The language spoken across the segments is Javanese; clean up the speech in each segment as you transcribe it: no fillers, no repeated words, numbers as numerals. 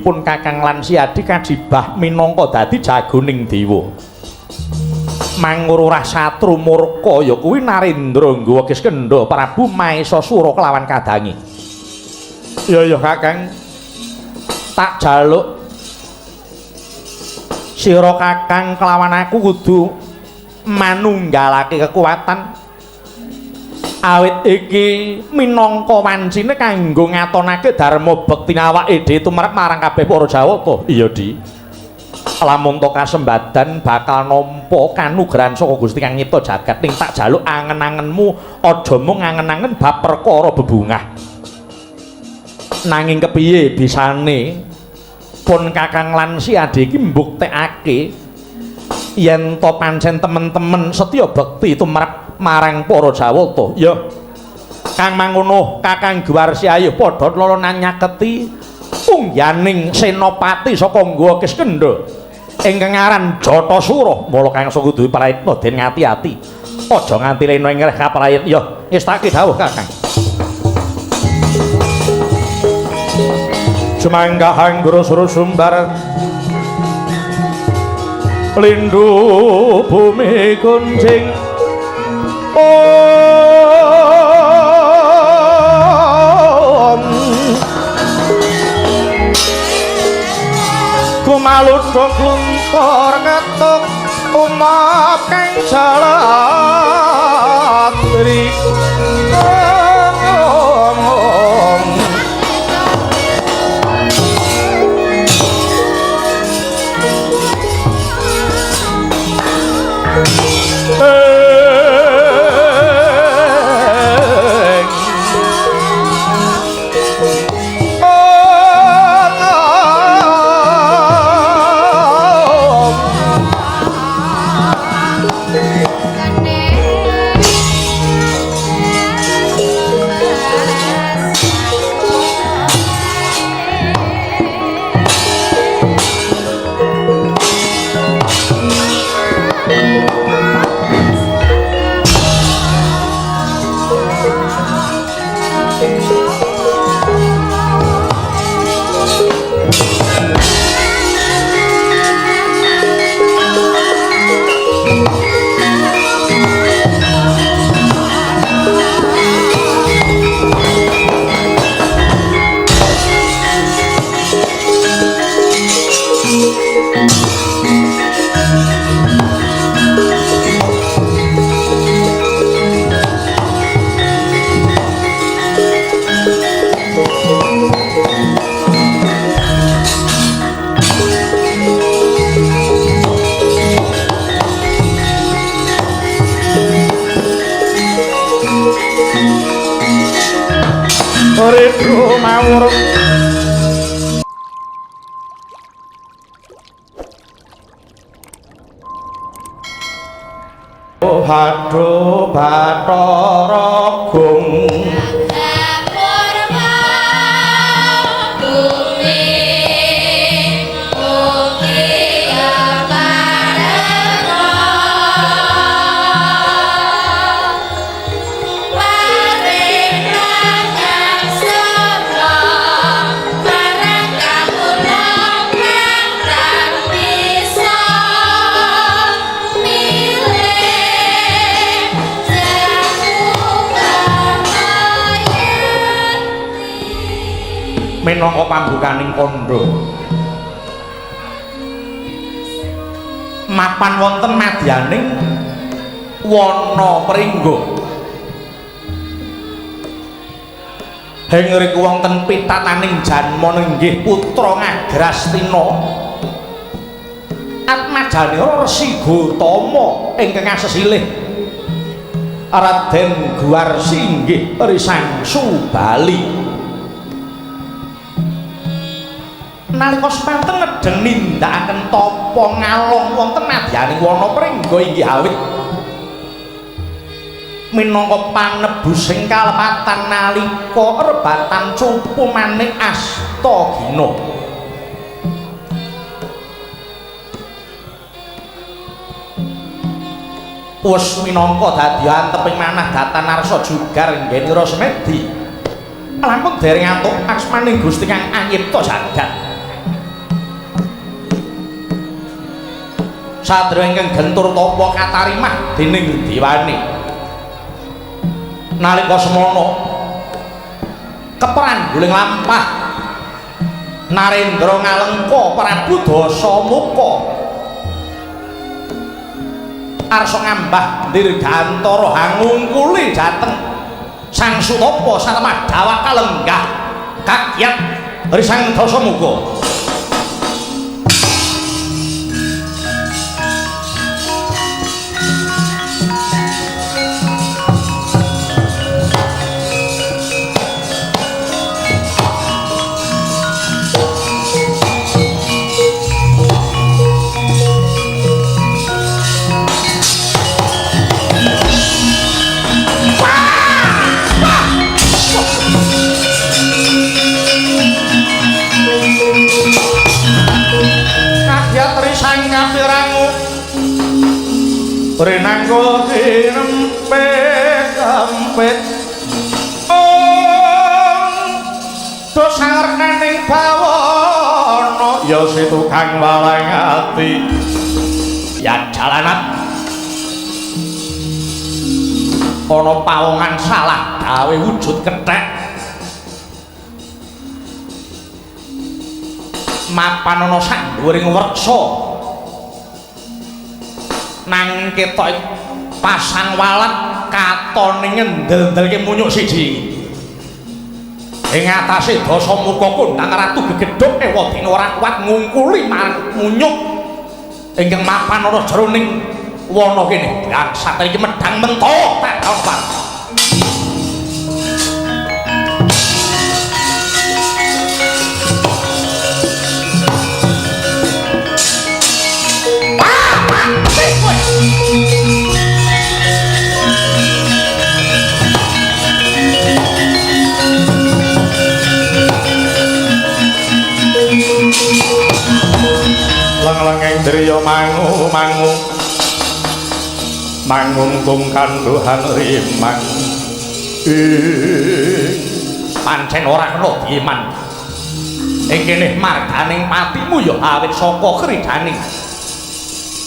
pun Kakang lan Siadi kajibah minangka dadi jagoning dewa. Mangururah satru murka ya kuwi Narendra nggawa Kiskendha Prabu Maesasura kelawan kadange. Ya Kakang. Tak jaluk sira Kakang kelawan aku kudu manunggalake kekuatan. Awit iki minangka wancine kanggo ngatonake dharma bekti awake dhewe tumrap marang kabeh para Jawata. Iya, Di. Lamun to kasembadan bakal nampa kanugrahan saka Gusti Kang nyipta jagat ning tak jaluk angen-angenmu aja mung angen-angen bab perkara bebungah. Nanging kepiye bisane pun Kakang lan Siadi iki mbuktekake yen to pancen temen-temen setya bekti tumrap marang para Jawata. Ya. Kang mangono Kakang Gwarsi ayuh padha lolonan nyaketi ungganing senopati saka nggawa Kiskendha ingkang aran Jatasura. Mula Kang Sukudu praitna den ngati-ati. Aja nganti lena ing reh kaprayan. Ya, istake dawuh Kakang. Jumanggahang Guru Sumbar Lindu bumi kunjing kumaludhok lumpur ketuk umap kang jalatri Aduh Bathara Gung minangka pambukaning kandha mapan wonten madyaning wana pringgo hengriku wonten pitataning janma inggih putra Ngagrastina atmajanira Resi Gotama ingkang sesilih Raden Gwarsi inggih risang Subali. Nalika semanten ngedeng nindakaken tapa ngalong wonten madyaning wana pringga inggih awit minangka panebusing kalepatan nalika rebatan cupu manik Astagina. Wis minangka dadi anteping manah Datanarsa Jugar nggenira Semedi langkung dereng antuk asmaning Gusti Kang anyipta jagat. Sadra ingkang gentur tapa katarimah dening Dewane. Nalika semana keprangguling lampah Narendra ngalengka Prabu Dasamuka arsa ngambah dirgantara hangungkuli dhateng Sang Sutapa satemah dawa kalenggah kagyat Sang Dasamuka. Rinangkul kinempet-kempet dosarkaning bawana ya si tukang waleng ati ya jalanat ana pawongan salah gawe wujud kethek mapan ana sandhuwuring werksa nang ketok pasang walat katone ngendel-ndelke munyuk siji ing atase Dasamuka kondang ratu gegedhuk ewadene ora kuat ngungkuli marang munyuk ingkang mapan ana jroning wana kene bangsat iki medhang mentok tak kapan lang-langeng driya mangu-mangu mangungkung kanduhan rimang pancen ora kena diiman ing kene marganing patimu ya awit saka kridhaning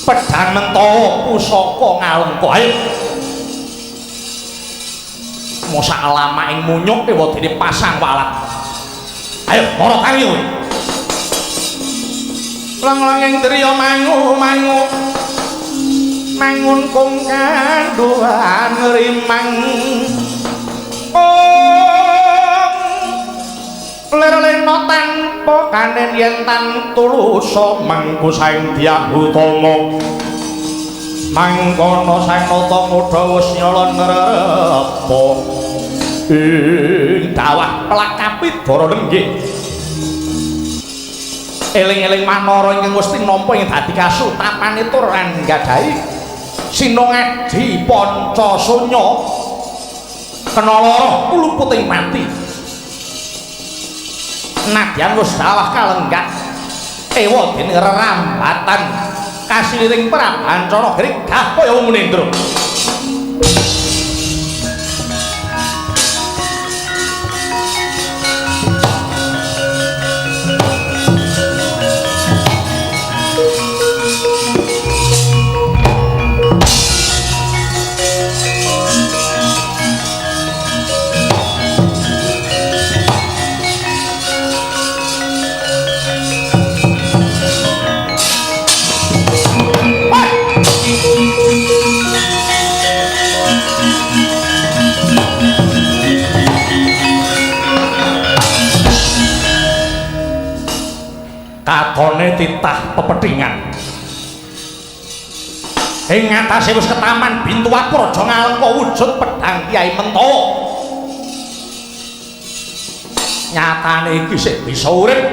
pedhang menta pusaka ngalengka ayo mosok lama ing munyuk ewadene pasang walat ayo ora tangi kowe lang-langing driya mangu-mangu mangungkung kanduhan rimang lir-lirna tanpa kanen yen tan tulusa mangku saing Dyah Utama mangkono sang nata mudha wis nyala nrepa ing dawah plakapit dara lenggih eling-eling manara ingkang Gusti nampa ing dadi kasutapane tur anggadhahi sinongadi Pancasunya kena lara luputing mati nadyan wis dawah kalenggak ewadene rerambatan kasiliring Prabancana gregah kaya wong Nendra katone titah pepethingan ing ngatasé wis ketaman bintuwat praja ngalengka wujud pedhang Kyai Menta nyatane iki sik bisa urip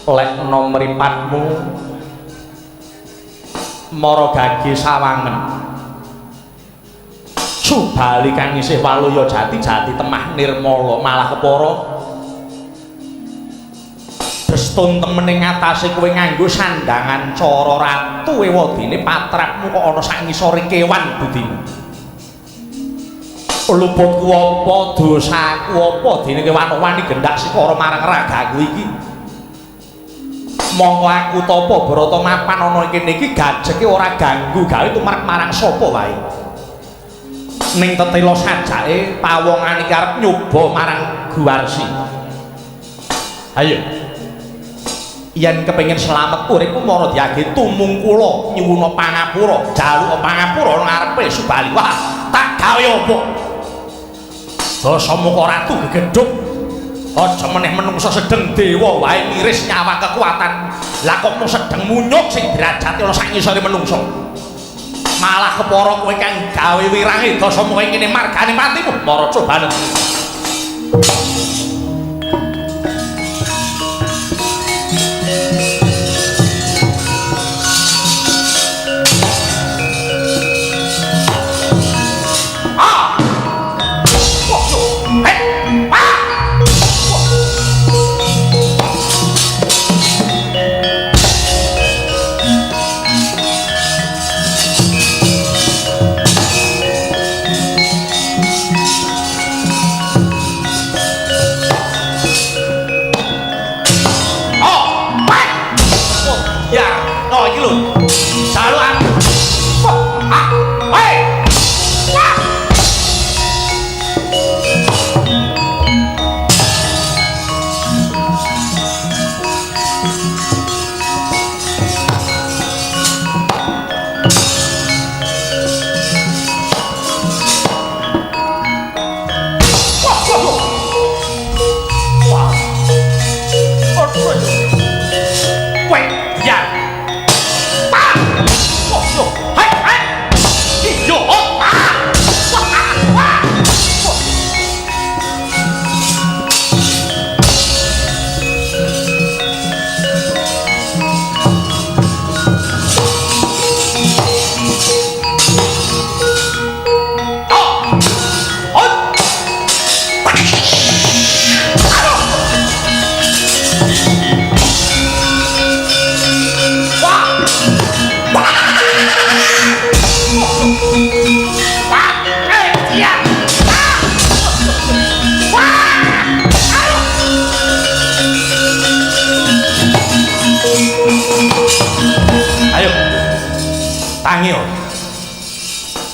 lek ana mripatmu mara gagi sawangen Subali kang isih waluya jati-jati temah nirmala malah kepara bestun temene ngatasé kowe nganggo sandangan cara ratu ewadene patrapmu kok ana sak ngisore kewan budimu luputku apa dosaku apa dene kewan wani gendak sikara marang ragaku iki Mongko aku Tapa Brata mapan ana kene iki gajeke ora ganggu gawe tumrap marang sapa wae. Ning tetela sajake pawongan iki arep nyoba marang Guwarsi. Ayo. Yen kepengin slamet uripmu mara diage tumung kula nyuwuna pangapura, jaluk pangapura ngarepe Subali. Wah, tak gawe apa? Dasamuka ratu gegedhuk. Aja meneh menungsa sedeng dewa wae miris nyawa kekuatan. Lah kok mung sedeng munyuk sing derajate ana sak ngisore menungsa. Malah kepara kowe kang gawe wirange Dasamuka kene margane matimu, para cobane.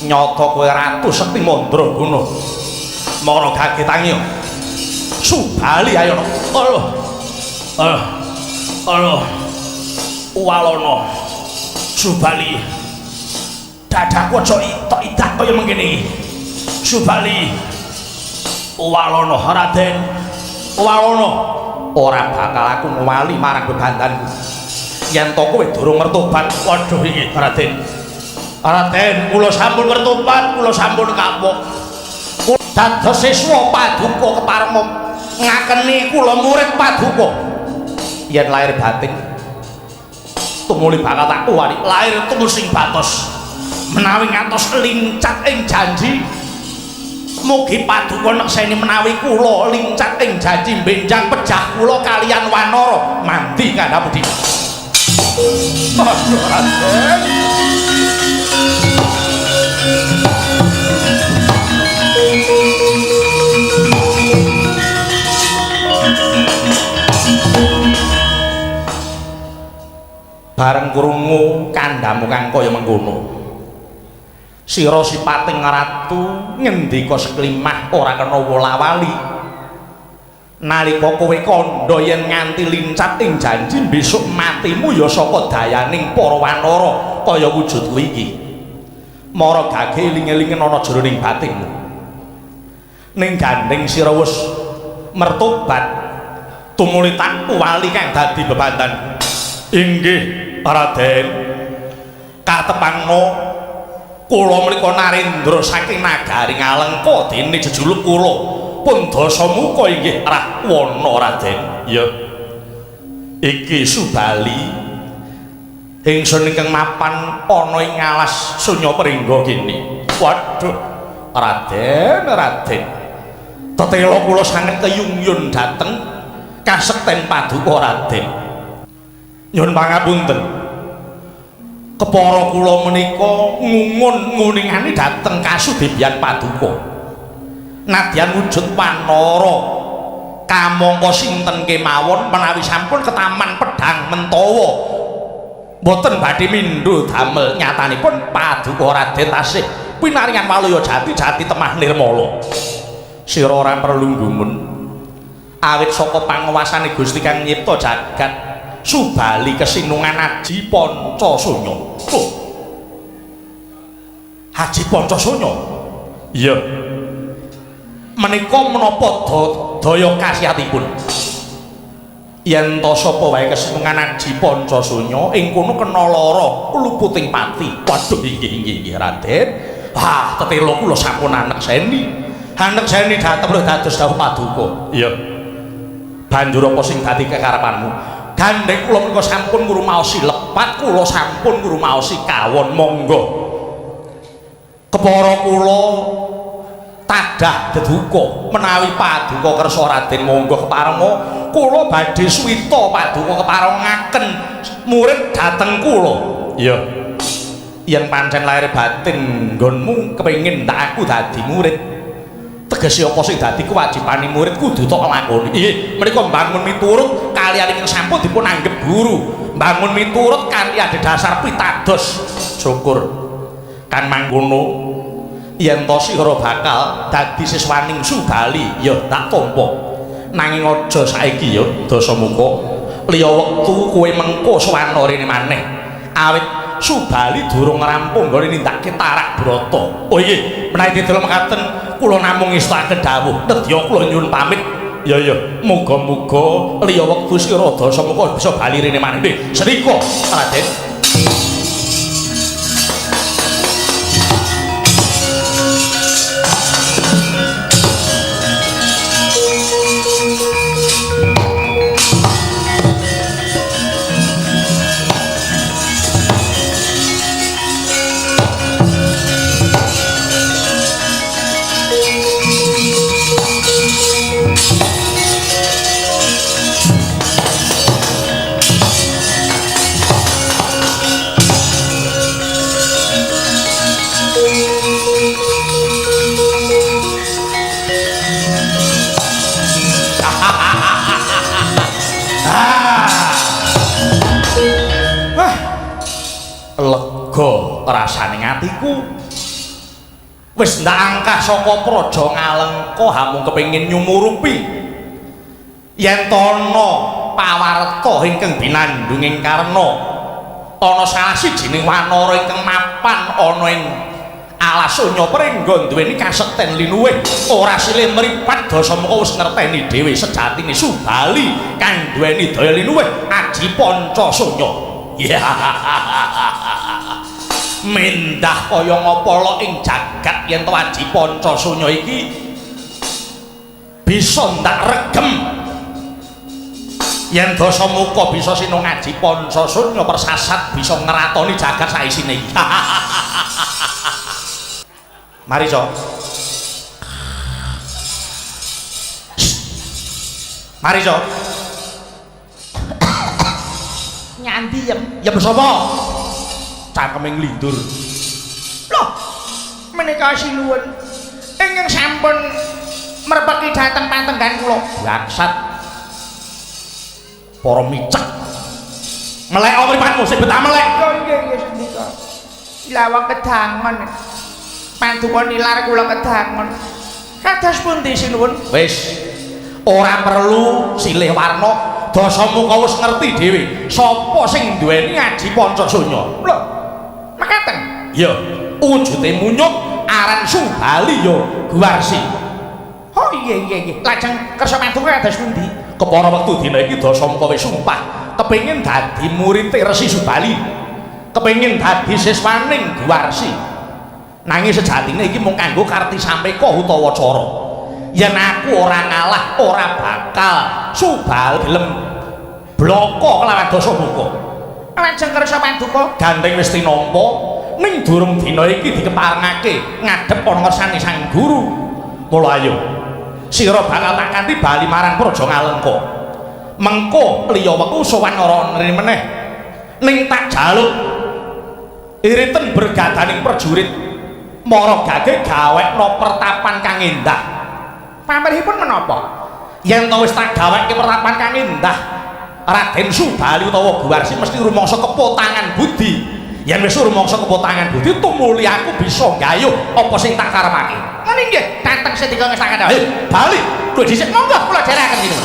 Nyata kowe Ratu Sekti Mandraguna. Mara gage tangi. Subali ayo. Aduh. Walana. Subali. Dadaku aja itak kaya mengkene iki. Subali. Walana Raden. Walana. Ora bakal aku ngwali marang bebandanku. Yen to kowe durung mertobat, waduh iki Raden. Raden, kula sampun mertobat, kula sampun kapok. Dados siswa Paduka kepareng ngakeni kula murid Paduka. Yen lahir batin tumuli bakal tak kuwani lahir tumusing batos. Menawi ngantos lincat ing janji, mugi Paduka nekseni menawi kula lincat ing janji benjang pejah kula kaliyan Wanara mandi kandhapudi. Aduh Raden. Bareng krungu kandhamu kang kaya mengkono, sira sipating ratu ngendika seklimah ora kena wola-wali. Nalika kowe kandha yen nganti lincat ing janji besok matimu ya saka dayaning para wanara kaya wujud kuwi iki. Mara gage eling-elingen ana jroning batinmu. Ning gandeng sira wis mertobat tumuli tak wali kang dadi bebandan. Inggih Raden, katepangno kula menika Narendra saking nagari Ngalengka dene jejuluk kula pun Dasamuka inggih Rahwana Raden. Ya. Iki Subali ingsun ingkang mapan ana ing alas Sunya Pringga kene. Waduh, Raden. Tetela kula sanget keyung-yung dhateng kasekten Paduka Raden. Nyuwun pangapunten. Kepara kula menika ngungun-nguningani dhateng kasudibyan Paduka. Nadyan wujud Wanara kamangka sinten kemawon menawi sampun ke Taman Pedang Mentawa mboten badhe mindho damel nyatanipun Paduka Raden tasih pinaringan waluya jati temah nirmala. Sira ora perlu nggumun awit saka panguwasane Gusti kang nyipta jagat Subali kesinungan Aji Pancasunya. Oh. Haji Pancasunya. Iya. Menika menapa daya kasihipun? Yen to sapa wae kesinungan Aji Pancasunya ing kono kena lara luputing pati. Waduh inggih Raden. Wah, tetelo kula sampun anek seni. Anek seni dateng lho dados dawuh Paduka. Iya. Banjur apa sing dadi kekarepanmu? Gandeng kula menika sampun ngrumaosi lepat, kula sampun ngrumaosi kawon, monggo. Kepara kula tadah deduka menawi Paduka kersa Raden monggo keparenga kula badhe swita Paduka keparengaken murid dhateng kula. Iya. Yen pancen lair batin nggonmu kepengin ndak aku dadi murid. Tegese apa sing dadi kewajibane murid kudu tok lakoni. Nggih, menika mbangun miturut kaliyan ingkang sampun dipun anggep guru. Mbangun miturut kanthi adhedhasar pitados. Syukur. Kan mangkono yen to sira bakal dadi siswaning Subali ya tak tampa. Nanging aja saiki ya Dasamuka. Liya wektu kowe mengko sawana rene maneh. Awit Subali durung rampung nggone nindakake tarak brata. Oh nggih, menawi didol mekaten kula namung ngestakaken dawuh. Nedya kula nyuwun pamit. Ya ya, muga-muga liya wektu sira Dasamuka bisa bali rene maneh. Nggih, senika Raden. Rasane atiku wis ndak angkah saka praja Ngalengka hamung kepengin nyumurupi yen ana pawarta ingkang binandunging Karna ana salah sijining wanara ingkang mapan ana ing Alasunya Pringga duweni kasekten linuwih ora silih mripat Dasamuka wis ngerteni dhewe sejatine Subali kang duweni daya linuwih Aji Pancasunya. Mendah kaya ngapa lo ing jagat yen to Aji Pancasunya iki bisa ndak regem yen Dasamuka bisa sinung Aji Pancasunya persasat bisa ngeratoni jagat saisine iki. Mari so mari so nyanti yem sapa cangkeming lindur loh menika sinuwun ingkang sampun merpeki dhateng pantenggan kula bangsat para micek melek mripanmu sing betah melek oh nggih senika lawang kedangon Paduka nilar kula kedangon kados pundi sinuwun wis ora perlu silih warna Dasamuka wis ngerti dhewe sapa sing duweni Aji Pancasunya lho mekaten ya wujude munyuk aran Subali ya Guwarsi oh iya lajeng kersa Paduka kados pundi kepara wektu dina iki Dasamuka wis sumpah kepengin dadi murid Resi Subali kepengin dadi siswaning Guwarsi nanging sejatine iki mung kanggo karti sampeka utawa cara yen aku ora ngalah ora bakal Subali gelem bloko kelawan Dasamuka lajeng kersa Paduka gandeng wis tinampa ning durung dina iki dikeparengake ngadhep ana ngersane sang guru mula ayo sira bakal tak kanthi bali marang Praja Ngalengka mengko liya wektu sowan ora meneh ning tak jaluk iriten bergadaning prajurit mara gage gawekno pertapan kang endah. Pamrihipun menapa? yen to wis tak gaweke pertapan kang indah Raden Subali utawa Guwarsi mesti rumangsa kepotangan budi yen wis rumangsa kepotangan budi tumuli aku bisa nggayuh apa sing tak karepake ngene nggih dateng sedika ngestaken ayo bali kowe dhisik monggo kula derekaken kene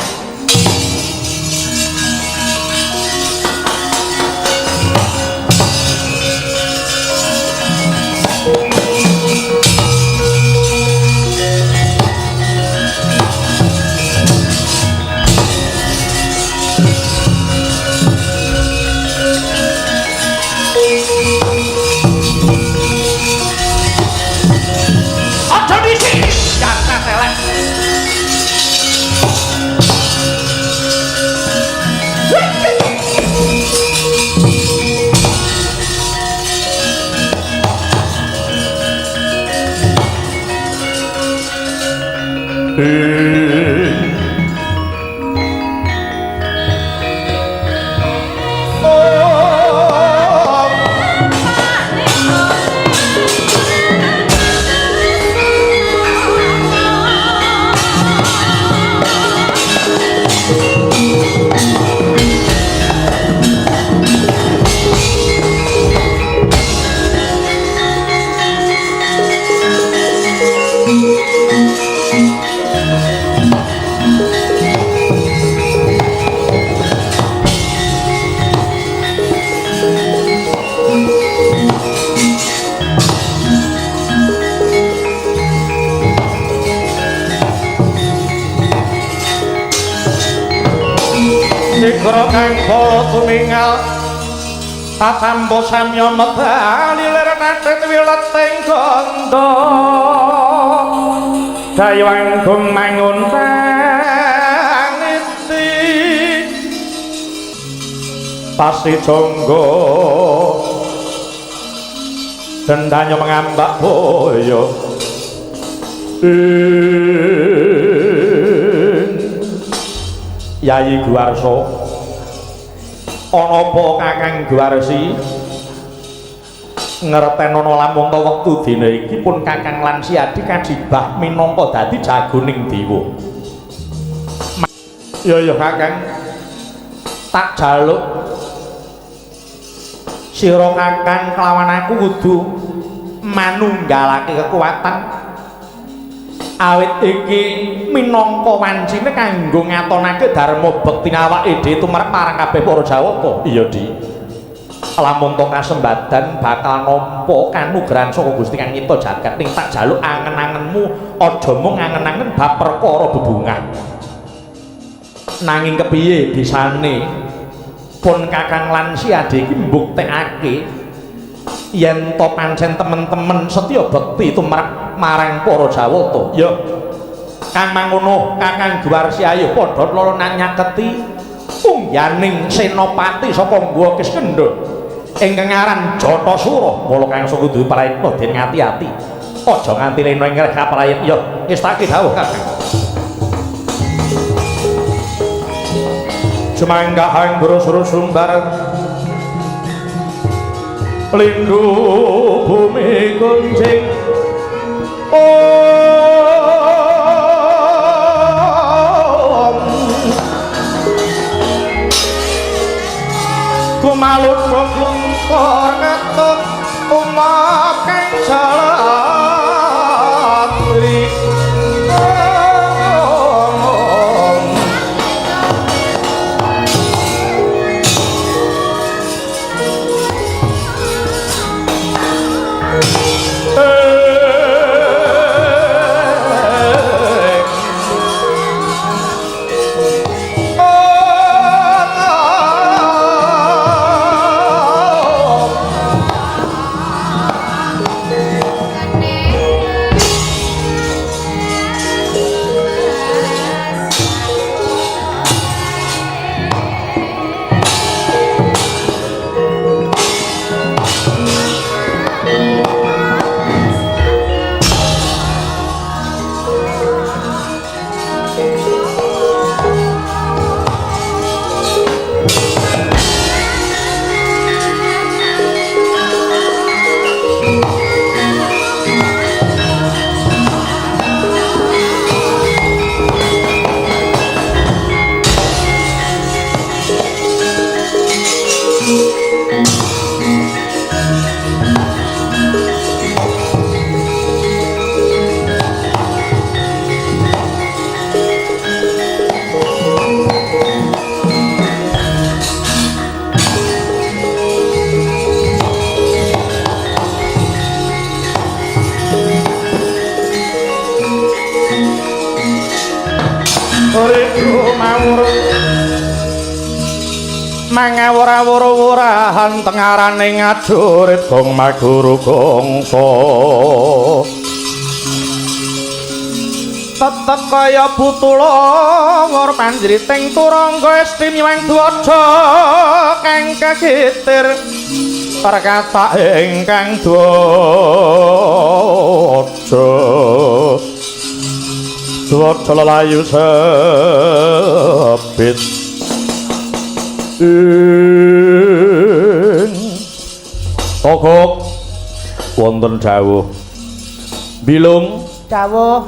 Sikra kang tumingal tatambo samya medali lir nadet wileting ganda dayang gumangun tangiti pasti jonggo dendanya mengambak boyo Yayi Guwarso ana apa Kakang Guwarsi ngertenono lamun ta wektu dina iki pun Kakang lan Siadi kadibah minangka dadi jagoning dewa ya Kakang tak jaluk sira Kakang kelawan aku kudu manunggalake kekuatan awit iki minangka wancine kanggo ngatonake dharma bekti awake dhewe tumrap marang kabeh para Jawata. Iya, Di. Lamun to kasembadan bakal nampa kanugrahan saka Gusti Kang Nyipta jagat ning tak jaluk angen-angenmu aja mung angen-angen bab perkara bebungah. Nanging kepiye bisane pun Kakang lan Siadi iki mbuktekake yen to pancen temen-temen setya bekti tumrap marang para Jawata. Ya. Kang mangono Kakang Guwarsi ayo padha loro nyaketi ungganing senopati saka Nggawa Kiskendha ingkang aran Jatasura. Mula Kang kudu praitna den ngati-ati. Aja nganti lena ing kaprayit. Ya, wis tak dawuh Kakang. Jumanggahang brosro sumbar lindhu bumi kunjing kumalut lumpur ngetut umak kang salatri mangawur-awur-wurahan tengarane ngajurit gong maguru gongso tetek kaya butula ngur panjriting turangga esti miwang dwaja kang kagitir perkata ingkang dwaja dwaja lelayu sepit Togok wonten dawuh bilung dawuh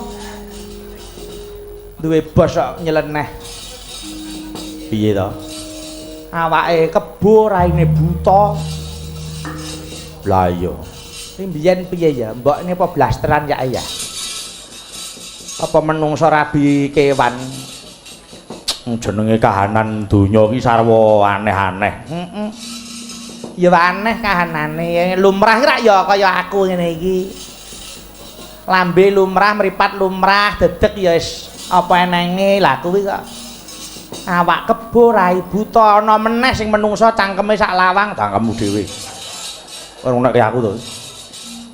duwe bos kok nyeleneh piye to awake kebo raine buta lah iya mbiyen piye ya mbokne apa blasteran ya apa menungso rabi kewan jenenge kahanan donya iki sarwa aneh-aneh. Ya aneh kahanane. Lumrah rak ya kaya aku ngene iki. Lambe lumrah, mripat lumrah, dedeg ya wis apa enenge. Lah kuwi kok awak kebo rai buta ana meneh sing menungso cangkeme sak lawang Cangkemmu dhewe. Ora nek aku to.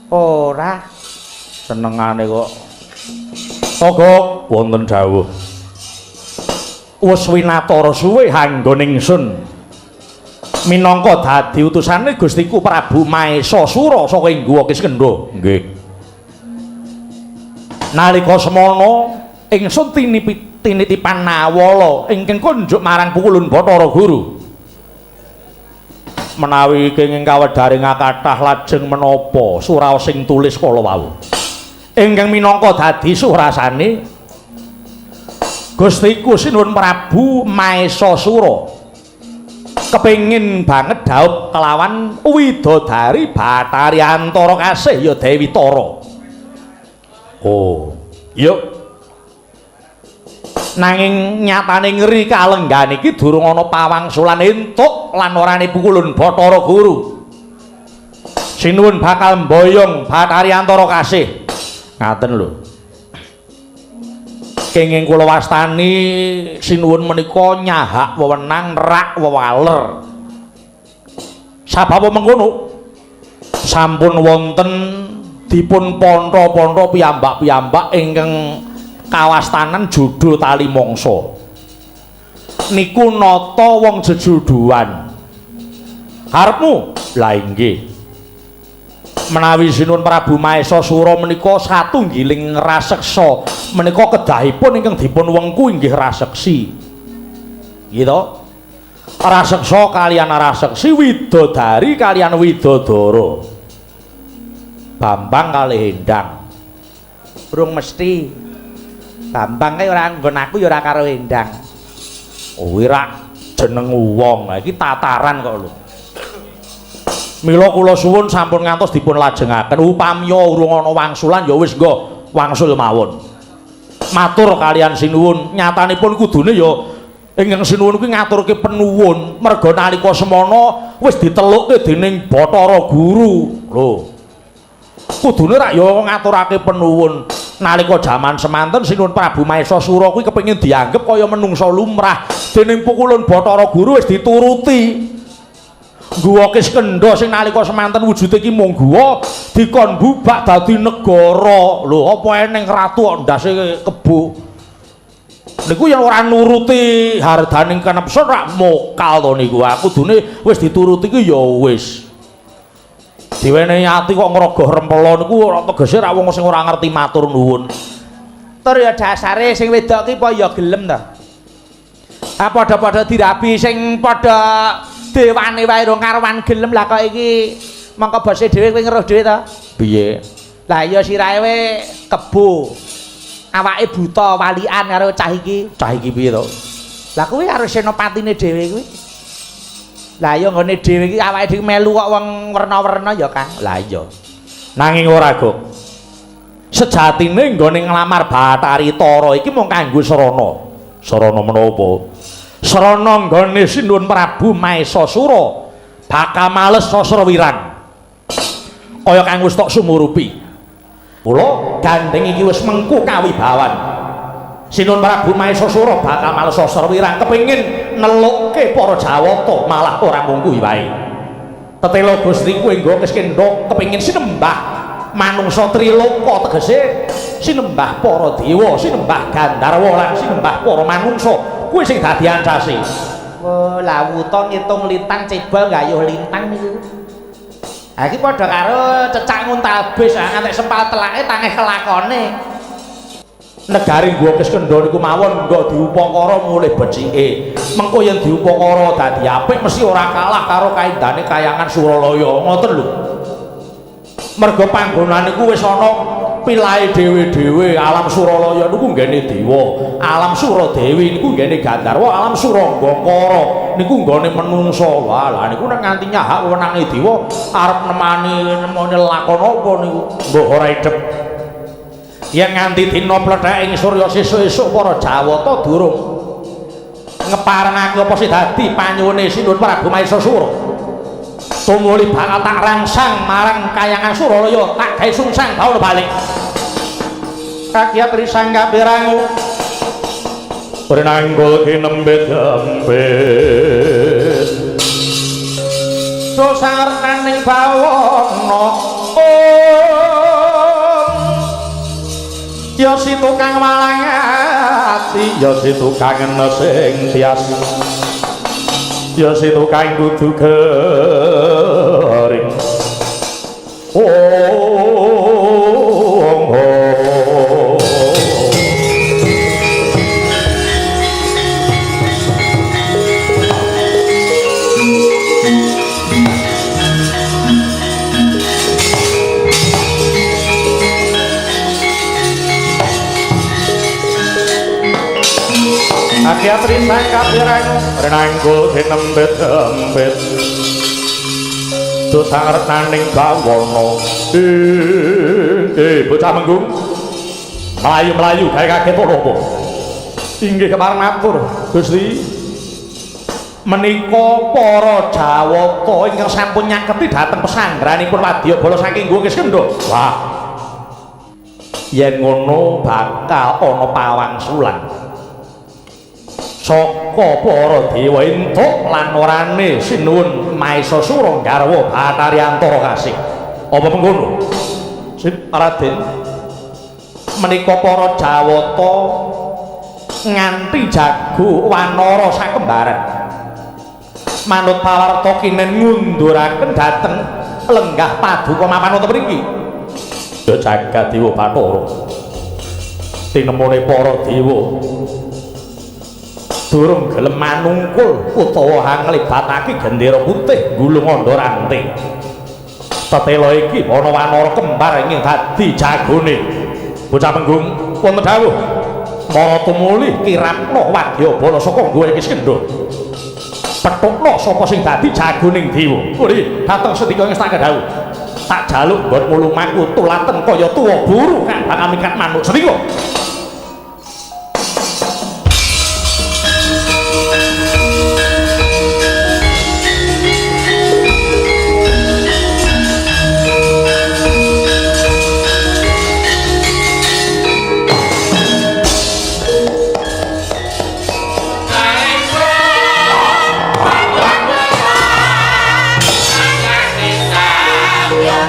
Ora Senengane kok. Togok wonten dawuh. Wis winatara suwe anggone ingsun minangka dadi utusane Gustiku Prabu Maesasura saka ing Guwa Kiskendha. Nggih. Nalika semana ingsun tinitipan nawala ingkang kunjuk marang Pukulun Bathara Guru. Menawi kenging kawedaring kathah lajeng menapa suraos sing tulis kala wau. Ingkang minangka dadi surasane Gustiku Sinuwun Prabu Maesasura kepengin banget dhaup kelawan widodari Bathari Antara kasih ya Dewi Tara. Oh, yuk. Nanging nyatane ngeri kalenggan iki durung ana pawangsulan entuk lan orane Pukulun Bathara Guru. Sinuwun bakal mboyong Bathari Antara kasih. Ngaten lho. Kenging kula wastani sinuwun menika nyahak wewenang rak wewaler. Sabab mengkono sampun wonten dipun pontho-pontho piyambak-piyambak ingkang kawastanan judul tali mangsa. Niku nata wong jejuduhan. Harepmu? Lah inggih. Menawi Sinuwun Prabu Maesasura menika satunggiling raseksa menika kedahipun ingkang dipun wengku inggih raseksi. Gitu. Raseksa kaliyan raseksi, widodari kaliyan widodara. Bambang kalih Endang. Burung mesti. Bambang kae ora nggon aku ya ora karo Endang. Oh, ora jeneng wong. Iki tataran kok lho. Mila kula suwun sampun ngantos dipun lajengaken upamiya urung ana wangsulan ya wis nggo wangsul mawon. Matur kaliyan sinuwun, nyatanipun kudune ya ingkang sinuwun kuwi ngaturke penuwun merga nalika semana wis ditelukke dening Bathara Guru. Lho. Kudune rak ya ngaturake penuwun. Nalika jaman semanten Sinuwun Prabu Maesasura kuwi kepengin dianggep kaya menungsa lumrah dening Pukulun Bathara Guru wis dituruti. Guwa Kiskendha sing nalika semanten wujude iki mung guwa dikon bubak dadi negara. Lho, apa eneng ratu kok ndase kebo. Niku yen ora nuruti hardaning kanepson rak mokal to niku. Aku kudune wis dituruti ku ya wis. Diwenehi ati kok ngrogoh rempela niku ora tegese rak wong sing ora ngerti matur nuwun. Tur ya dasare sing wedok ki apa ya gelem to. Ah padha-padha dirabi sing padha dewane wae rong karuan gelem lah kok iki mangko bose dhewe kowe ngeruh dhewe to Piye? Lah ya sirahe we kebo awake buta walian karo cah iki Cah iki piye to? Lah kuwi karo senopatine dhewe kuwi Lah ya nggone dhewe iki awake dhewe melu kok wong werna-werna ya Kang. Lah iya. Nanging ora Guk. Sejatine nggone nglamar Bathari Tara iki mung kanggo sarana. Sarana menapa? Sarana nggone Sinuwun Prabu Maesasura bakal males sasra wirang. Kaya kang wis tok sumurupi. Kula gandeng iki wis mengku kawibawan. Sinuwun Prabu Maesasura bakal males sasra wirang kepengin nelukke para Jawata malah ora mung kuwi wae. Tetela Gusti kuwi nggo Kiskendha kepengin sinembah manungsa triloka tegese sinembah para dewa, sinembah Gandharwa lan sinembah para manungsa. Kuwi sing dadi ancase. Oh, lah wuta ngitung lintang cebol gayuh lintang niku. Ha iki padha karo cecak nguntabis ngantek sempal telake tangeh kelakone. Negari gua Kiskendha niku mawon nggo diupakara mulih becike. Mengko yen diupakara dadi apik mesti ora kalah karo kaendane kayangan Suralaya. Ngoten lho. Merga panggonan niku wis ana pilahe dhewe-dhewe. Alam Suralaya niku nggene dewa, alam Suradewi niku nggene Gandharwa, alam Suranggakara niku nggone manungsa. Wah, lah niku nek nganti nyahak wenange dewa arep nemoni lakon apa niku mbok ora idep. Yen nganti dina plethek ing surya sesuk-esuk para Jawata durung ngeparengake apa sing dadi panyuwune Sinuwun Prabu Maesasura. Tumuli bakal tak rangsang marang kayangan Suralaya, tak gawe sungsang baul balik. Kakya prisangga pirangu Prinanggul kinembet-embet dosanganing bawana ya si tukang malang ati ya si tukang sing tias ya si tukang kudu garing Akya prisangka pirangu renanggul kinembet-embet dosangertaning bawana bocah menggung melayu-melayu gawe kaget apa inggih kepareng matur Gusti menika para Jawata ingkang sampun nyaketi dhateng pesanggrahanipun Wadyabala saking Guwa Kiskendha. Wah, yen ngono bakal ana pawangsulan saka para dewa entuk lan orane Sinuwun Maesasura garwa Bathari Antara kasih. Apa mengkono? Sip Raden. Menika para Jawata nganti jago wanara sakembaran. Manut pawarta kinen ngunduraken dhateng lenggah paduka mapan wonten mriki. Ya jagat Dewa Bathara. Tinemune para dewa durung gelem manungkul utawa nglibatake gendera putih gulung andha ranting. Tetela iki ana wanara kembar ingkang dadi jagone. Bocah Menggung wonten dawuh mara tumuli kirapna Wadyabala saka Guwa Kiskendha. Petukna sapa sing dadi jagoning dewa. Uri dateng sedika ngestake dawuh. Tak jaluk nggon mulumaku tulaten kaya tuwa buru kang bakal mikat manuk sedika.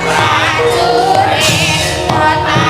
Prajurit, kota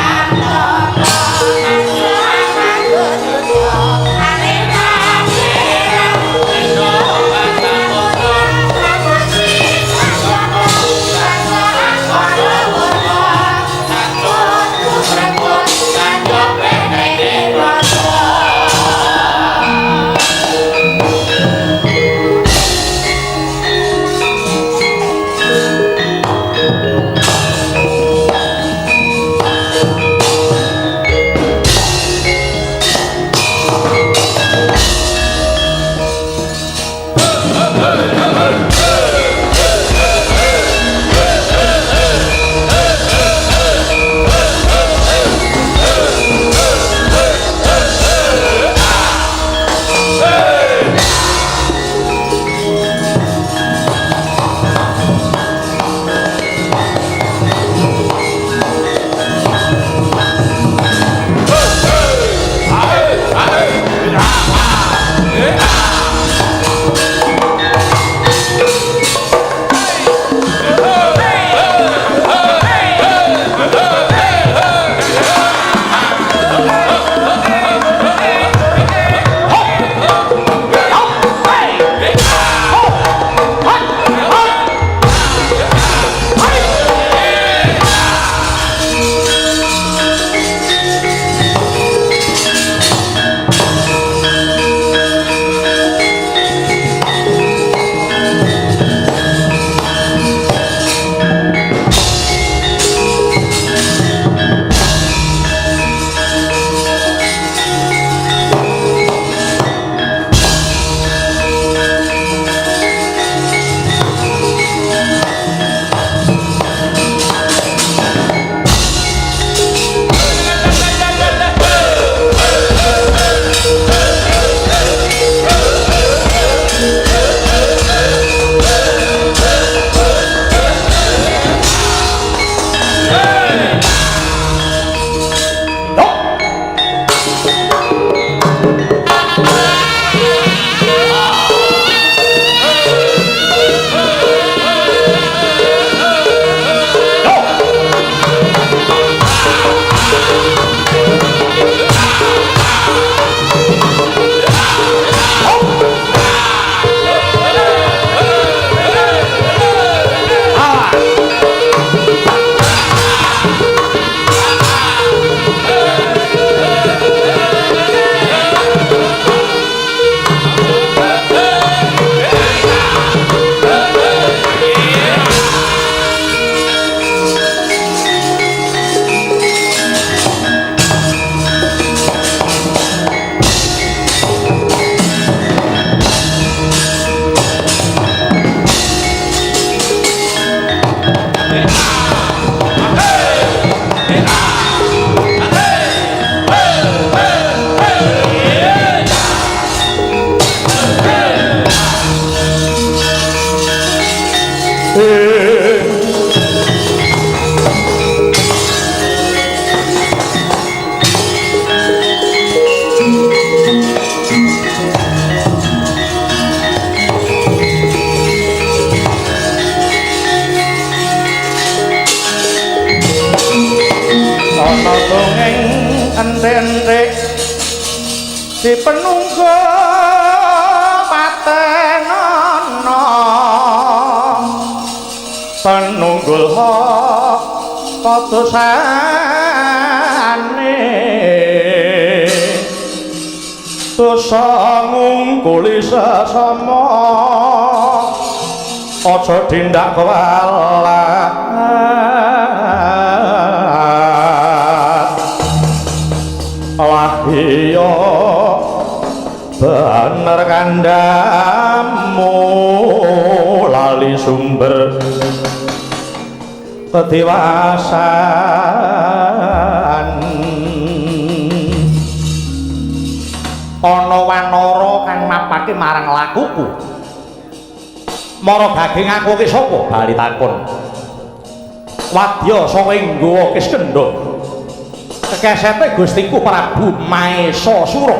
penunggul katusane dosa ngungkuli sesama aja dindak kewalah wah iya bener kandhamu lali sumber kedewasaan ana wanara kang mapake marang lakuku mara daging aku ki sapa bali takon wadya saka ing nggawa Kiskendha kekesete Gustiku Prabu Maesa Sura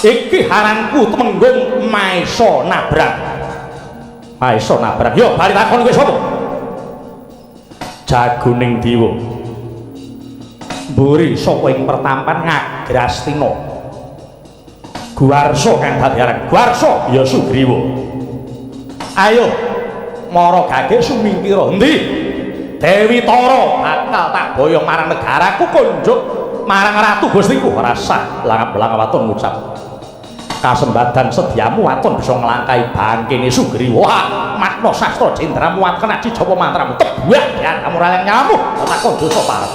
iki haranku temenggung Maesa Nabrang Maesa Nabrang yo bali takon kowe sapa Jagoning Dewa mburi saka ing pertampan Ngagrastina Guwarsa kang dadi aran Guwarsa ya Sugriwa ayo mara gage sumingkira endi Dewi Tara bakal tak boyong marang negaraku kunjuk marang ratu Gustiku ora sah langap-langap waton ngucap kasembadan sediamu waton bisa nglangkai bangkene Sugriwa makna sastra jendramu waton aji japa mantramu tebuah ya kamu raleng nyamu takon dosa parep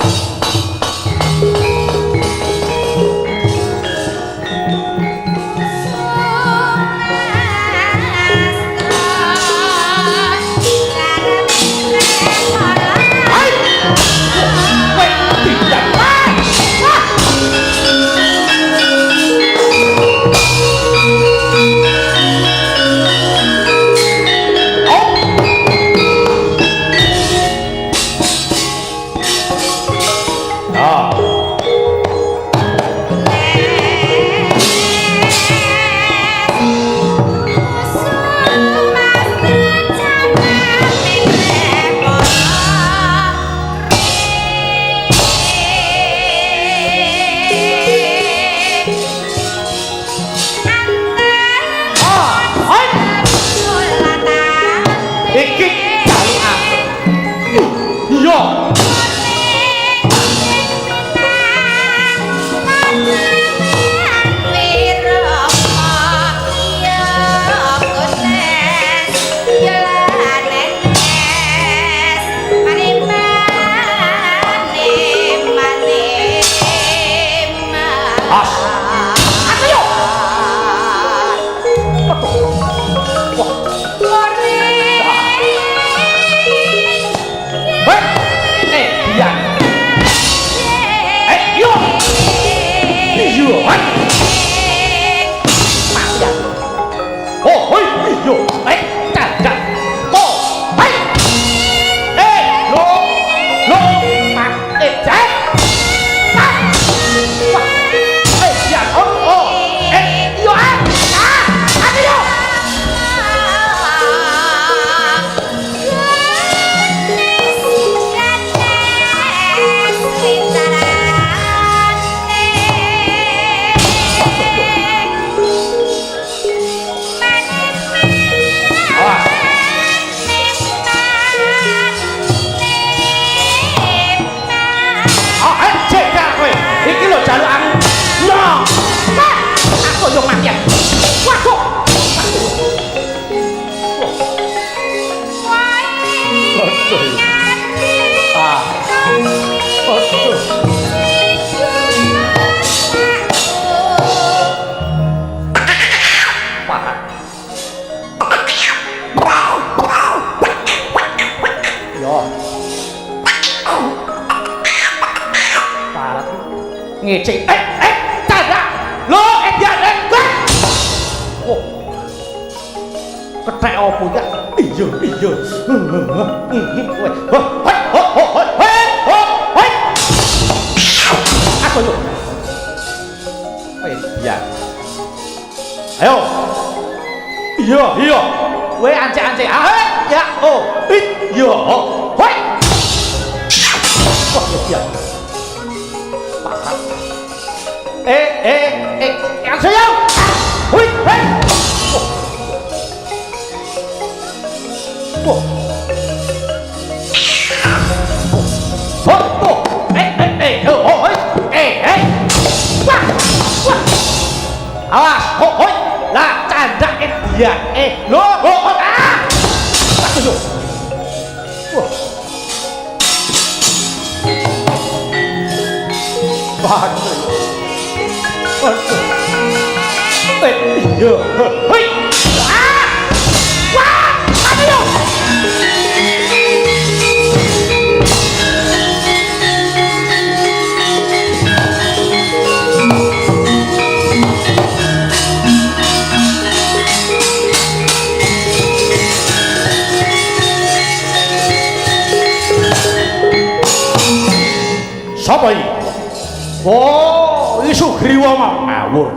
ngecek cadak lo edian oh ketek opo ya iya aku yuk ya ayo iya we ance ya oh iya hoi wah ya yang sayang wih wah Awas, hoi. Lah candake dia. Lho, ah. Aduh. Wah. Waduh. Waduh. Iya. Hei. Ah. Wah, aduh. Sapa iki? Oh, iki Sugriwa mau ngawur.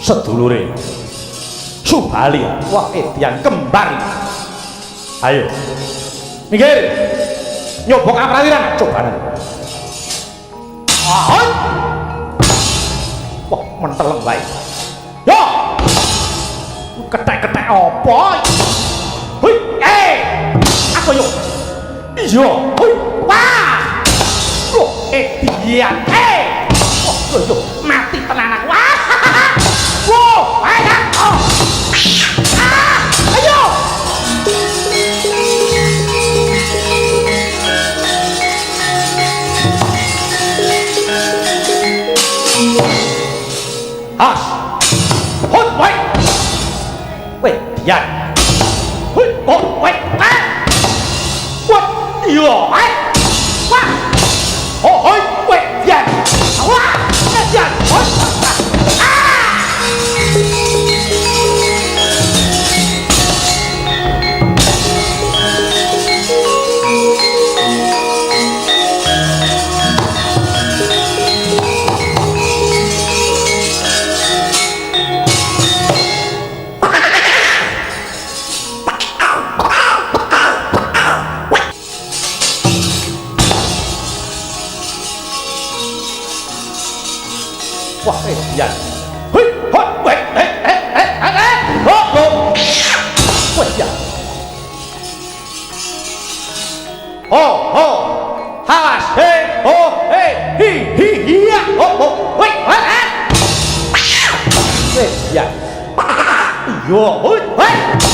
Sedulure Subali. Wah, yang kembar. Ayo. Minggir. Nyoba kapratiran cobaan. Ahon. Wah, menteleng bae. Yo. Ketek-ketek apa? Hei, aku yo. Iya. Hei, wah. Loh, dia. Oh, mati tenan aku. Wah. Wow, ayo. Oh. Ah, ayo. Has. Hot, wait. Wait, ya. Hot, wait. Ah. What? Yo, ai. Wah. Oh, hoi, wait, ya. Wah, ya. Hot. Wah, ya. Hei, hot, wait, oh, wait, ya. Oh, hawas, hey, oh, hey, ya, oh, wait, wait, ya. Yo, wait.